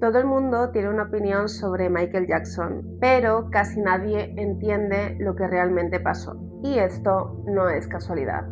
Todo el mundo tiene una opinión sobre Michael Jackson, pero casi nadie entiende lo que realmente pasó. Y esto no es casualidad,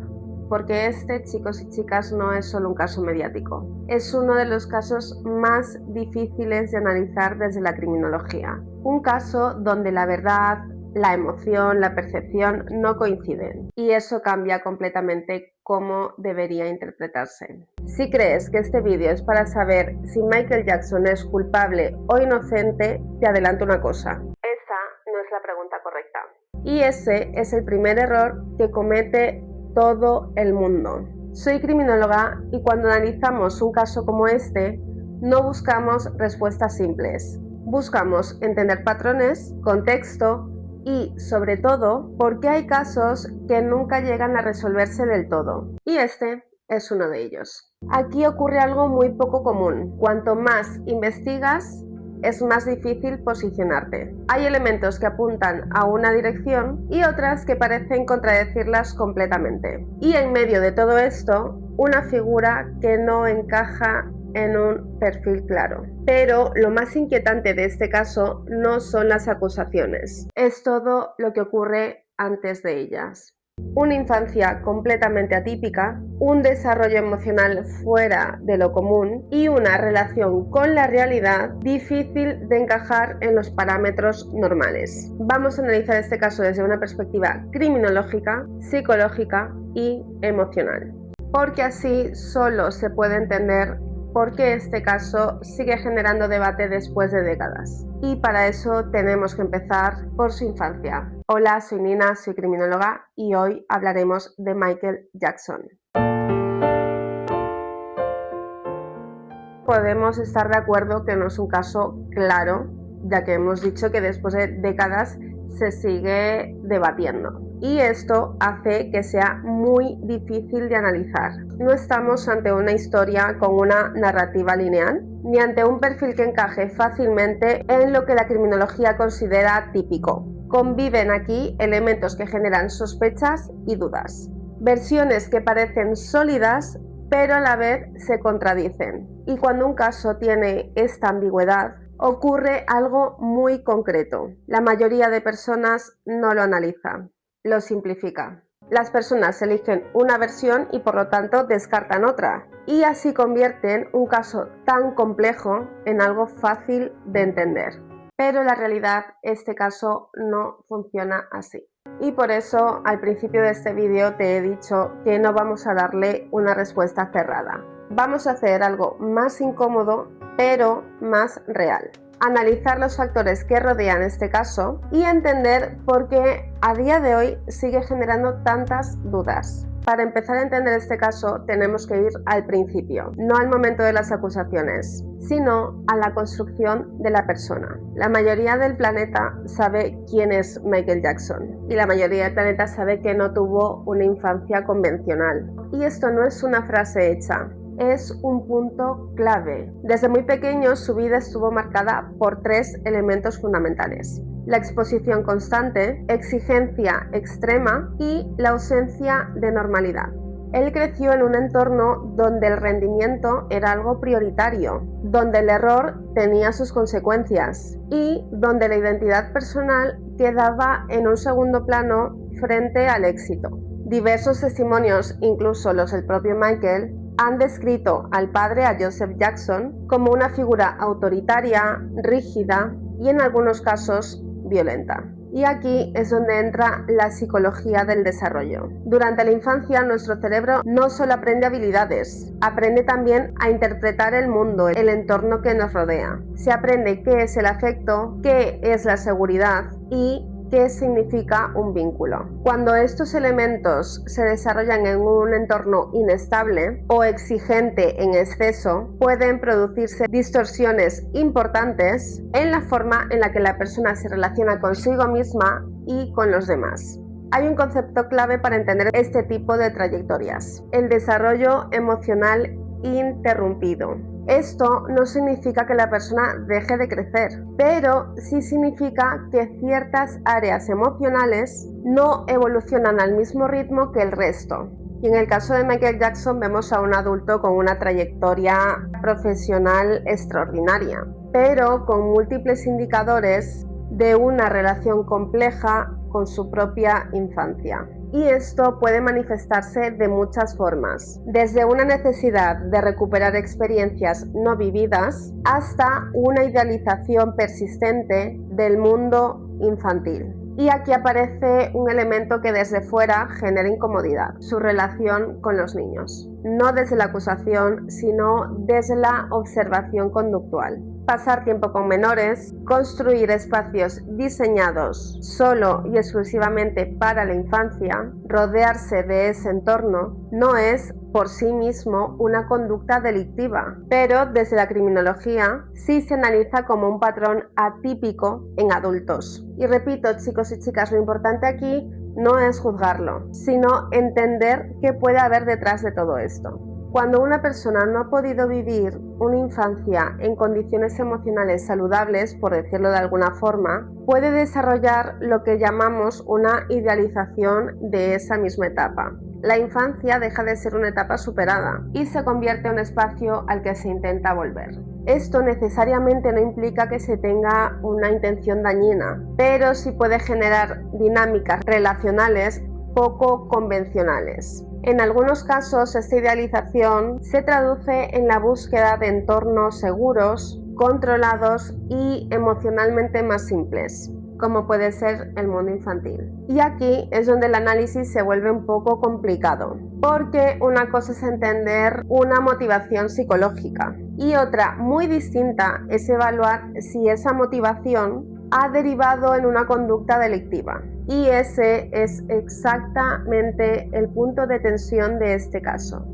porque este, chicos y chicas, no es solo un caso mediático. Es uno de los casos más difíciles de analizar desde la criminología. Un caso donde la verdad, la emoción, la percepción no coinciden, y eso cambia completamente cómo debería interpretarse. Si crees que este vídeo es para saber si Michael Jackson es culpable o inocente, te adelanto una cosa: esa no es la pregunta correcta. Y ese es el primer error que comete todo el mundo. Soy criminóloga y cuando analizamos un caso como este, no buscamos respuestas simples. Buscamos entender patrones, contexto y, sobre todo, por qué hay casos que nunca llegan a resolverse del todo. Y este es uno de ellos. Aquí ocurre algo muy poco común. Cuanto más investigas, es más difícil posicionarte. Hay elementos que apuntan a una dirección y otras que parecen contradecirlas completamente. Y en medio de todo esto, una figura que no encaja en un perfil claro. Pero lo más inquietante de este caso no son las acusaciones, es todo lo que ocurre antes de ellas. Una infancia completamente atípica, un desarrollo emocional fuera de lo común y una relación con la realidad difícil de encajar en los parámetros normales. Vamos a analizar este caso desde una perspectiva criminológica, psicológica y emocional, porque así solo se puede entender por qué este caso sigue generando debate después de décadas. Y para eso tenemos que empezar por su infancia. Hola, soy Nina, soy criminóloga y hoy hablaremos de Michael Jackson. Podemos estar de acuerdo que no es un caso claro, ya que hemos dicho que después de décadas se sigue debatiendo. Y esto hace que sea muy difícil de analizar. No estamos ante una historia con una narrativa lineal, ni ante un perfil que encaje fácilmente en lo que la criminología considera típico. Conviven aquí elementos que generan sospechas y dudas. Versiones que parecen sólidas, pero a la vez se contradicen. Y cuando un caso tiene esta ambigüedad, ocurre algo muy concreto. La mayoría de personas no lo analiza, lo simplifica. Las personas eligen una versión y por lo tanto descartan otra, y así convierten un caso tan complejo en algo fácil de entender. Pero en la realidad este caso no funciona así. Y por eso al principio de este vídeo te he dicho que no vamos a darle una respuesta cerrada. Vamos a hacer algo más incómodo, pero más real. Analizar los factores que rodean este caso y entender por qué a día de hoy sigue generando tantas dudas. Para empezar a entender este caso tenemos que ir al principio, no al momento de las acusaciones, sino a la construcción de la persona. La mayoría del planeta sabe quién es Michael Jackson y la mayoría del planeta sabe que no tuvo una infancia convencional. Y esto no es una frase hecha. Es un punto clave. Desde muy pequeño su vida estuvo marcada por tres elementos fundamentales: la exposición constante, exigencia extrema y la ausencia de normalidad. Él creció en un entorno donde el rendimiento era algo prioritario, donde el error tenía sus consecuencias y donde la identidad personal quedaba en un segundo plano frente al éxito. Diversos testimonios, incluso los del propio Michael, han descrito al padre, a Joseph Jackson, como una figura autoritaria, rígida y en algunos casos violenta. Y aquí es donde entra la psicología del desarrollo. Durante la infancia nuestro cerebro no solo aprende habilidades, aprende también a interpretar el mundo, el entorno que nos rodea. Se aprende qué es el afecto, qué es la seguridad y qué significa un vínculo. Cuando estos elementos se desarrollan en un entorno inestable o exigente en exceso, pueden producirse distorsiones importantes en la forma en la que la persona se relaciona consigo misma y con los demás. Hay un concepto clave para entender este tipo de trayectorias: el desarrollo emocional interrumpido. Esto no significa que la persona deje de crecer, pero sí significa que ciertas áreas emocionales no evolucionan al mismo ritmo que el resto. Y en el caso de Michael Jackson vemos a un adulto con una trayectoria profesional extraordinaria, pero con múltiples indicadores de una relación compleja con su propia infancia. Y esto puede manifestarse de muchas formas, desde una necesidad de recuperar experiencias no vividas hasta una idealización persistente del mundo infantil. Y aquí aparece un elemento que desde fuera genera incomodidad, su relación con los niños. No desde la acusación, sino desde la observación conductual. Pasar tiempo con menores, construir espacios diseñados solo y exclusivamente para la infancia, rodearse de ese entorno, no es por sí mismo una conducta delictiva, pero desde la criminología sí se analiza como un patrón atípico en adultos. Y repito, chicos y chicas, lo importante aquí no es juzgarlo, sino entender qué puede haber detrás de todo esto. Cuando una persona no ha podido vivir una infancia en condiciones emocionales saludables, por decirlo de alguna forma, puede desarrollar lo que llamamos una idealización de esa misma etapa. La infancia deja de ser una etapa superada y se convierte en un espacio al que se intenta volver. Esto necesariamente no implica que se tenga una intención dañina, pero sí puede generar dinámicas relacionales poco convencionales. En algunos casos, esta idealización se traduce en la búsqueda de entornos seguros, controlados y emocionalmente más simples, como puede ser el mundo infantil. Y aquí es donde el análisis se vuelve un poco complicado, porque una cosa es entender una motivación psicológica y otra muy distinta es evaluar si esa motivación ha derivado en una conducta delictiva. Y ese es exactamente el punto de tensión de este caso.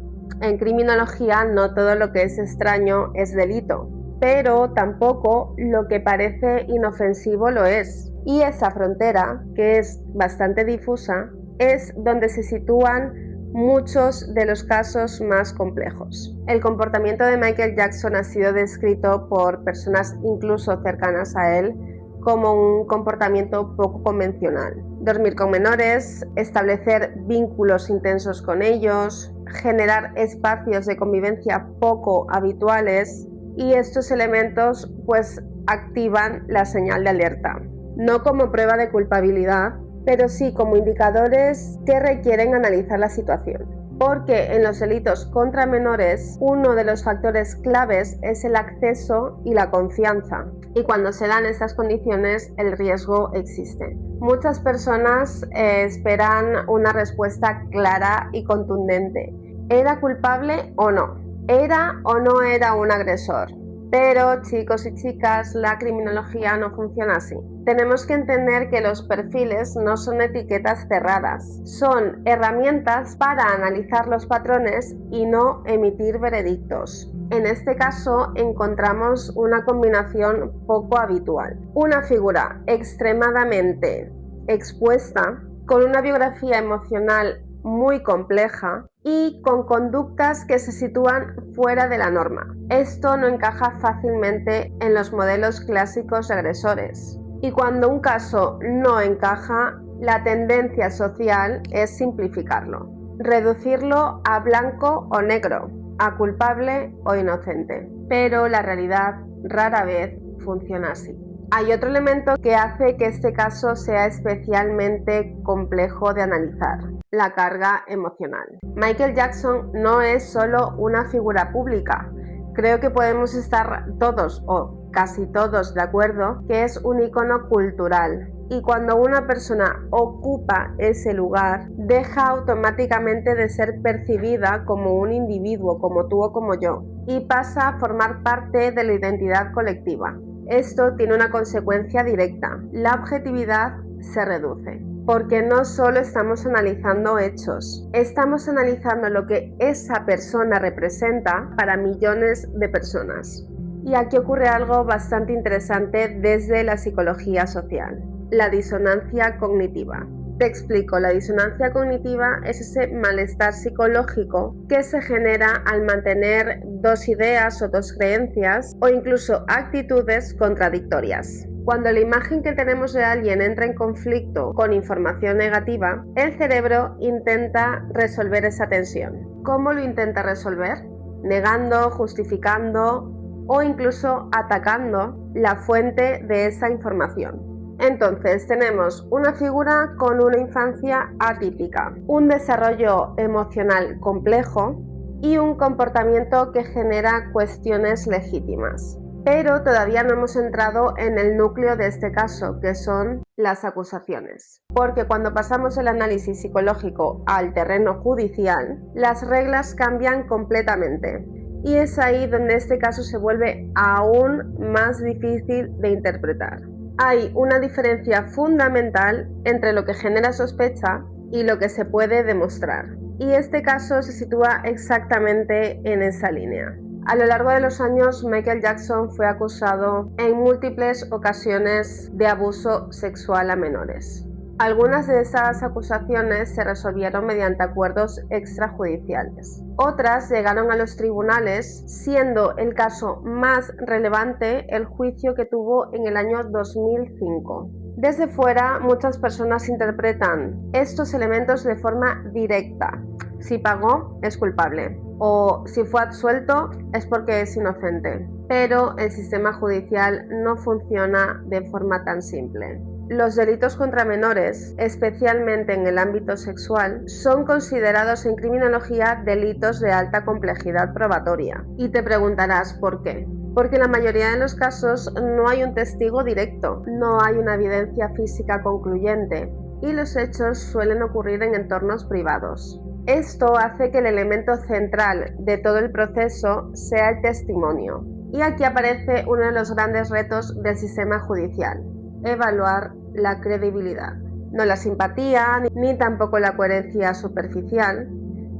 En criminología no todo lo que es extraño es delito, pero tampoco lo que parece inofensivo lo es. Y esa frontera, que es bastante difusa, es donde se sitúan muchos de los casos más complejos. El comportamiento de Michael Jackson ha sido descrito por personas incluso cercanas a él como un comportamiento poco convencional. Dormir con menores, establecer vínculos intensos con ellos, generar espacios de convivencia poco habituales, y estos elementos pues activan la señal de alerta. No como prueba de culpabilidad, pero sí como indicadores que requieren analizar la situación. Porque en los delitos contra menores, uno de los factores claves es el acceso y la confianza. Y cuando se dan estas condiciones, el riesgo existe. Muchas personas esperan una respuesta clara y contundente. ¿Era culpable o no? ¿Era o no era un agresor? Pero, chicos y chicas, la criminología no funciona así. Tenemos que entender que los perfiles no son etiquetas cerradas, son herramientas para analizar los patrones y no emitir veredictos. En este caso encontramos una combinación poco habitual. Una figura extremadamente expuesta, con una biografía emocional muy compleja y con conductas que se sitúan fuera de la norma. Esto no encaja fácilmente en los modelos clásicos de agresores. Y cuando un caso no encaja, la tendencia social es simplificarlo, reducirlo a blanco o negro, a culpable o inocente. Pero la realidad rara vez funciona así. Hay otro elemento que hace que este caso sea especialmente complejo de analizar: la carga emocional. Michael Jackson no es solo una figura pública. Creo que podemos estar todos o casi todos de acuerdo que es un icono cultural. Y cuando una persona ocupa ese lugar, deja automáticamente de ser percibida como un individuo, como tú o como yo, y pasa a formar parte de la identidad colectiva. Esto tiene una consecuencia directa: la objetividad se reduce, porque no solo estamos analizando hechos, estamos analizando lo que esa persona representa para millones de personas. Y aquí ocurre algo bastante interesante desde la psicología social: la disonancia cognitiva. Te explico, la disonancia cognitiva es ese malestar psicológico que se genera al mantener dos ideas o dos creencias o incluso actitudes contradictorias. Cuando la imagen que tenemos de alguien entra en conflicto con información negativa, el cerebro intenta resolver esa tensión. ¿Cómo lo intenta resolver? Negando, justificando o incluso atacando la fuente de esa información. Entonces tenemos una figura con una infancia atípica, un desarrollo emocional complejo y un comportamiento que genera cuestiones legítimas. Pero todavía no hemos entrado en el núcleo de este caso, que son las acusaciones. Porque cuando pasamos el análisis psicológico al terreno judicial, las reglas cambian completamente. Y es ahí donde este caso se vuelve aún más difícil de interpretar. Hay una diferencia fundamental entre lo que genera sospecha y lo que se puede demostrar. Y este caso se sitúa exactamente en esa línea. A lo largo de los años, Michael Jackson fue acusado en múltiples ocasiones de abuso sexual a menores. Algunas de esas acusaciones se resolvieron mediante acuerdos extrajudiciales. Otras llegaron a los tribunales, siendo el caso más relevante el juicio que tuvo en el año 2005. Desde fuera, muchas personas interpretan estos elementos de forma directa. Si pagó, es culpable. O si fue absuelto, es porque es inocente. Pero el sistema judicial no funciona de forma tan simple. Los delitos contra menores, especialmente en el ámbito sexual, son considerados en criminología delitos de alta complejidad probatoria. Y te preguntarás ¿por qué? Porque en la mayoría de los casos no hay un testigo directo, no hay una evidencia física concluyente y los hechos suelen ocurrir en entornos privados. Esto hace que el elemento central de todo el proceso sea el testimonio. Y aquí aparece uno de los grandes retos del sistema judicial: evaluar la credibilidad. No la simpatía ni tampoco la coherencia superficial,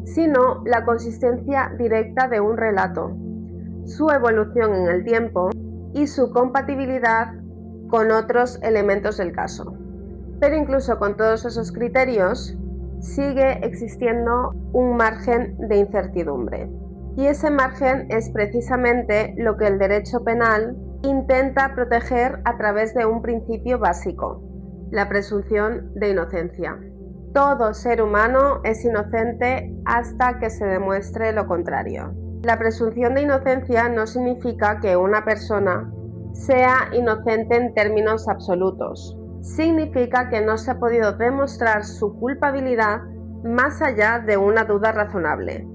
sino la consistencia directa de un relato, su evolución en el tiempo y su compatibilidad con otros elementos del caso. Pero incluso con todos esos criterios, sigue existiendo un margen de incertidumbre. Y ese margen es precisamente lo que el derecho penal intenta proteger a través de un principio básico: la presunción de inocencia. Todo ser humano es inocente hasta que se demuestre lo contrario. La presunción de inocencia no significa que una persona sea inocente en términos absolutos. Significa que no se ha podido demostrar su culpabilidad más allá de una duda razonable.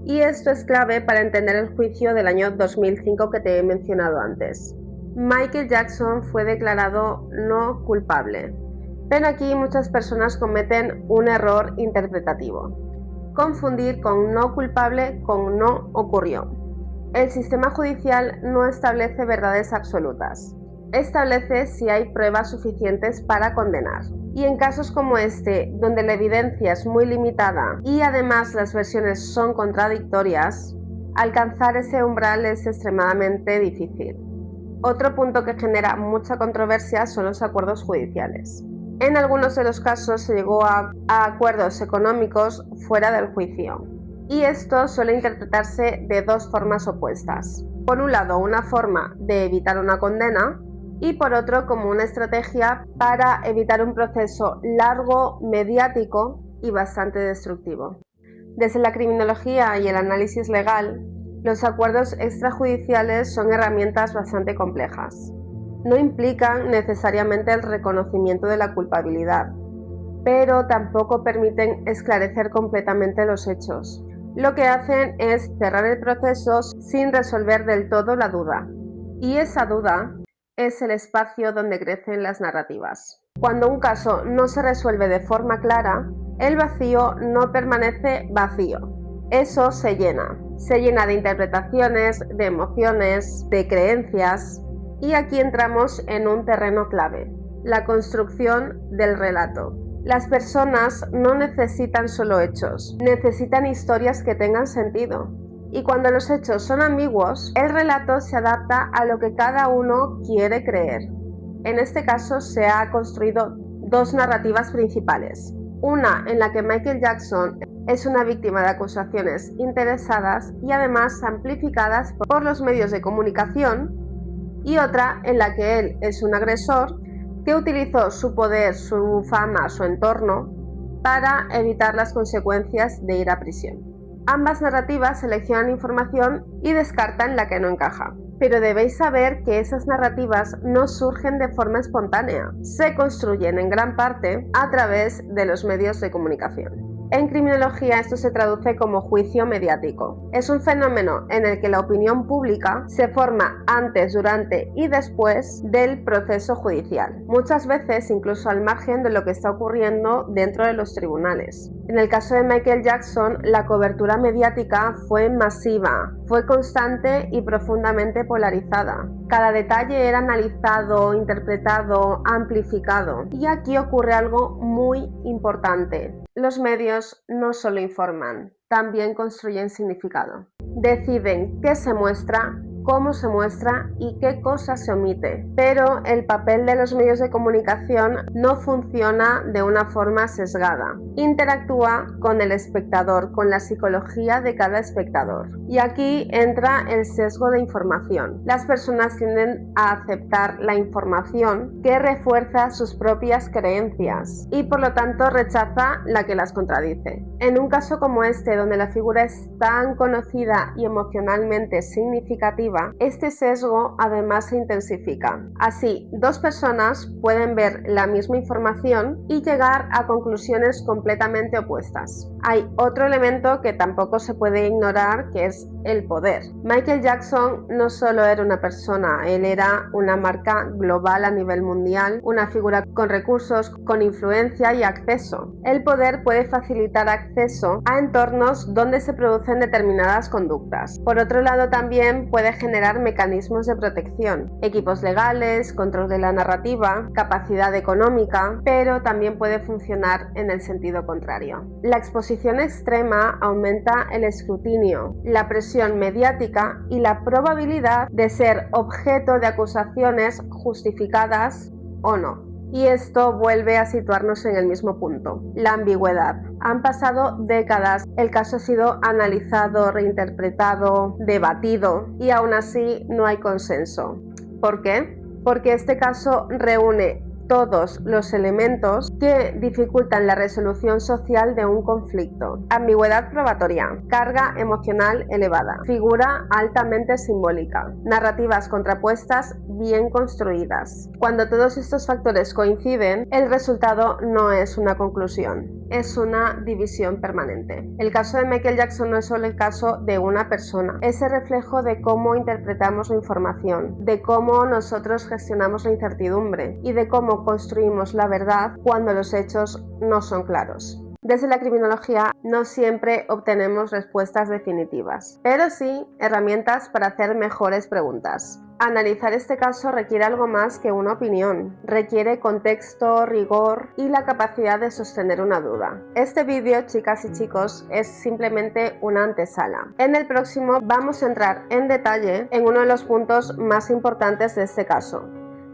Y esto es clave para entender el juicio del año 2005 que te he mencionado antes. Michael Jackson fue declarado no culpable, pero aquí muchas personas cometen un error interpretativo: confundir con no culpable con no ocurrió. El sistema judicial no establece verdades absolutas. Establece si hay pruebas suficientes para condenar. Y en casos como este, donde la evidencia es muy limitada y además las versiones son contradictorias, alcanzar ese umbral es extremadamente difícil. Otro punto que genera mucha controversia son los acuerdos judiciales. En algunos de los casos se llegó a acuerdos económicos fuera del juicio. Y esto suele interpretarse de dos formas opuestas. Por un lado, una forma de evitar una condena, y por otro como una estrategia para evitar un proceso largo, mediático y bastante destructivo. Desde la criminología y el análisis legal, los acuerdos extrajudiciales son herramientas bastante complejas. No implican necesariamente el reconocimiento de la culpabilidad, pero tampoco permiten esclarecer completamente los hechos. Lo que hacen es cerrar el proceso sin resolver del todo la duda, y esa duda es el espacio donde crecen las narrativas. Cuando un caso no se resuelve de forma clara, el vacío no permanece vacío. Eso se llena de interpretaciones, de emociones, de creencias, y aquí entramos en un terreno clave: la construcción del relato. Las personas no necesitan solo hechos, necesitan historias que tengan sentido. Y cuando los hechos son ambiguos, el relato se adapta a lo que cada uno quiere creer. En este caso se ha construido dos narrativas principales. Una en la que Michael Jackson es una víctima de acusaciones interesadas y además amplificadas por los medios de comunicación, y otra en la que él es un agresor que utilizó su poder, su fama, su entorno para evitar las consecuencias de ir a prisión. Ambas narrativas seleccionan información y descartan la que no encaja. Pero debéis saber que esas narrativas no surgen de forma espontánea, se construyen en gran parte a través de los medios de comunicación. En criminología esto se traduce como juicio mediático. Es un fenómeno en el que la opinión pública se forma antes, durante y después del proceso judicial, muchas veces incluso al margen de lo que está ocurriendo dentro de los tribunales. En el caso de Michael Jackson, la cobertura mediática fue masiva, fue constante y profundamente polarizada. Cada detalle era analizado, interpretado, amplificado. Y aquí ocurre algo muy importante. Los medios no solo informan, también construyen significado. Deciden qué se muestra, cómo se muestra y qué cosas se omite. Pero el papel de los medios de comunicación no funciona de una forma sesgada. Interactúa con el espectador, con la psicología de cada espectador. Y aquí entra el sesgo de información. Las personas tienden a aceptar la información que refuerza sus propias creencias y por lo tanto rechaza la que las contradice. En un caso como este, donde la figura es tan conocida y emocionalmente significativa, este sesgo además se intensifica. Así, dos personas pueden ver la misma información y llegar a conclusiones completamente opuestas. Hay otro elemento que tampoco se puede ignorar, que es el poder. Michael Jackson no solo era una persona, él era una marca global a nivel mundial, una figura con recursos, con influencia y acceso. El poder puede facilitar acceso a entornos donde se producen determinadas conductas. Por otro lado, también puede generar mecanismos de protección, equipos legales, control de la narrativa, capacidad económica, pero también puede funcionar en el sentido contrario. La exposición extrema aumenta el escrutinio, la presión mediática y la probabilidad de ser objeto de acusaciones justificadas o no. Y esto vuelve a situarnos en el mismo punto, la ambigüedad. Han pasado décadas, el caso ha sido analizado, reinterpretado, debatido y aún así no hay consenso. ¿Por qué? Porque este caso reúne todos los elementos que dificultan la resolución social de un conflicto. Ambigüedad probatoria, carga emocional elevada, figura altamente simbólica, narrativas contrapuestas bien construidas. Cuando todos estos factores coinciden, el resultado no es una conclusión, es una división permanente. El caso de Michael Jackson no es solo el caso de una persona, es el reflejo de cómo interpretamos la información, de cómo nosotros gestionamos la incertidumbre y de cómo construimos la verdad cuando los hechos no son claros. Desde la criminología no siempre obtenemos respuestas definitivas, pero sí herramientas para hacer mejores preguntas. Analizar este caso requiere algo más que una opinión, requiere contexto, rigor y la capacidad de sostener una duda. Este vídeo, chicas y chicos, es simplemente una antesala. En el próximo vamos a entrar en detalle en uno de los puntos más importantes de este caso,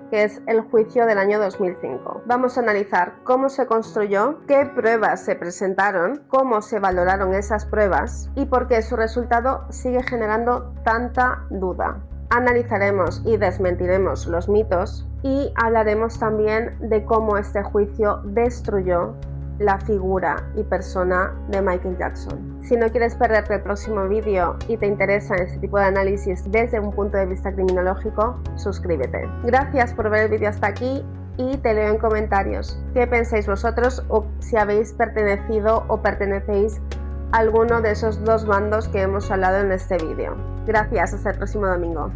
que es el juicio del año 2005. Vamos a analizar cómo se construyó, qué pruebas se presentaron, cómo se valoraron esas pruebas y por qué su resultado sigue generando tanta duda. Analizaremos y desmentiremos los mitos y hablaremos también de cómo este juicio destruyó la figura y persona de Michael Jackson. Si no quieres perderte el próximo vídeo y te interesa este tipo de análisis desde un punto de vista criminológico, suscríbete. Gracias por ver el vídeo hasta aquí y te leo en comentarios qué pensáis vosotros o si habéis pertenecido o pertenecéis a alguno de esos dos bandos que hemos hablado en este vídeo. Gracias, hasta el próximo domingo.